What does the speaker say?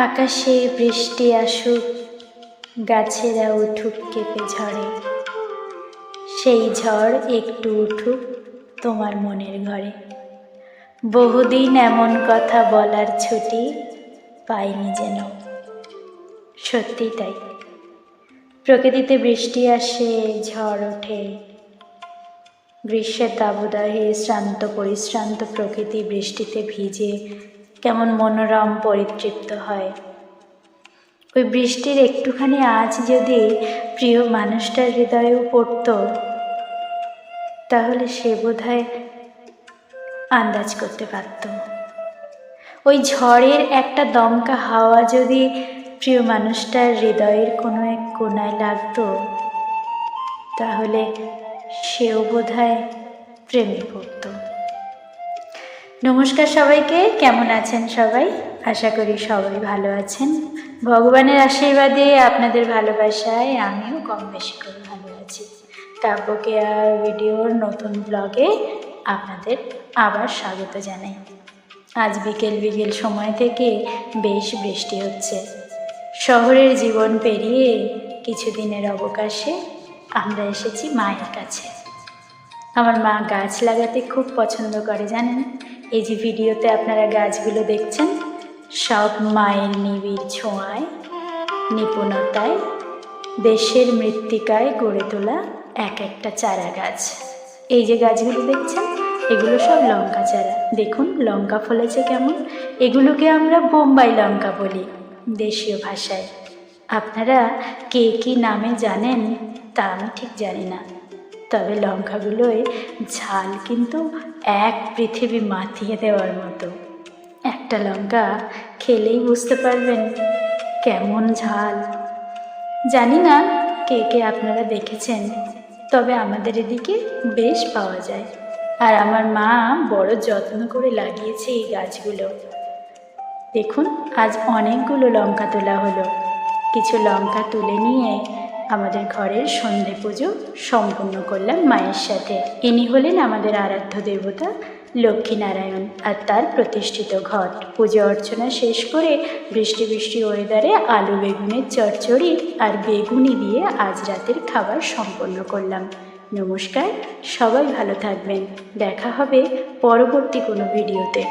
আকাশে বৃষ্টি আসুক, গাছেরা উঠুক কেঁপে ঝড়ে, সেই ঝড় একটু উঠুক তোমার মনের ঘরে। বহুদিন এমন কথা বলার ছুটি পাইনি যেন, সত্যি তাই। প্রকৃতিতে বৃষ্টি আসে, ঝড় ওঠে, গ্রীষ্মের দাবদাহে শ্রান্ত পরিশ্রান্ত প্রকৃতি বৃষ্টিতে ভিজে কেমন মনোরম পরিতৃপ্ত হয়। ওই বৃষ্টির একটুখানি আঁচ যদি প্রিয় মানুষটার হৃদয়েও পড়ত, তাহলে সে বোধহয় আন্দাজ করতে পারত। ওই ঝড়ের একটা দমকা হাওয়া যদি প্রিয় মানুষটার হৃদয়ের কোনো এক কোণায় লাগত, তাহলে সেও বোধহয় প্রেমে পড়ত। নমস্কার সবাইকে, কেমন আছেন সবাই? আশা করি সবাই ভালো আছেন। ভগবানের আশীর্বাদে, আপনাদের ভালোবাসায় আমিও কম বেশি করে ভালো আছি। কাব্য কেয়ার ভিডিওর নতুন ব্লগে আপনাদের আবার স্বাগত জানাই। আজ বিকেল সময় থেকে বেশ বৃষ্টি হচ্ছে। শহরের জীবন পেরিয়ে কিছুদিনের অবকাশে আমরা এসেছি মায়ের কাছে। আমার মা গাছ লাগাতে খুব পছন্দ করে, জানেন। এই যে ভিডিওতে আপনারা গাছগুলো দেখছেন, সব মায়ের নিবিড় ছোঁয়ায়, নিপুণতায়, দেশের মৃত্তিকায় গড়ে তোলা এক একটা চারা গাছ। এই যে গাছগুলো দেখছেন, এগুলো সব লঙ্কা চারা। দেখুন লঙ্কা ফলেছে কেমন। এগুলোকে আমরা বোম্বাই লঙ্কা বলি দেশীয় ভাষায়। আপনারা কে কী নামে জানেন তা আমি ঠিক জানি না, তবে লঙ্কাগুলোয় ঝাল কিন্তু এক পৃথিবী মাতিয়ে দেওয়ার মতো। একটা লঙ্কা খেলেই বুঝতে পারবেন কেমন ঝাল। জানি না কে কে আপনারা দেখেছেন, তবে আমাদের এদিকে বেশ পাওয়া যায়। আর আমার মা বড় যত্ন করে লাগিয়েছে এই গাছগুলো। দেখুন আজ অনেকগুলো লঙ্কা তোলা হলো। কিছু লঙ্কা তুলে নিয়ে আমাদের ঘরের সন্ধে পুজো সম্পূর্ণ করলাম মায়ের সাথে। ইনি হলেন আমাদের আরাধ্য দেবতা লক্ষ্মীনারায়ণ আর তার প্রতিষ্ঠিত ঘট। পুজো অর্চনা শেষ করে বৃষ্টি ওয়েদারে আলু বেগুনের চচ্চড়ি আর বেগুনি দিয়ে আজ রাতের খাবার সম্পন্ন করলাম। নমস্কার, সবাই ভালো থাকবেন। দেখা হবে পরবর্তী কোনো ভিডিওতে।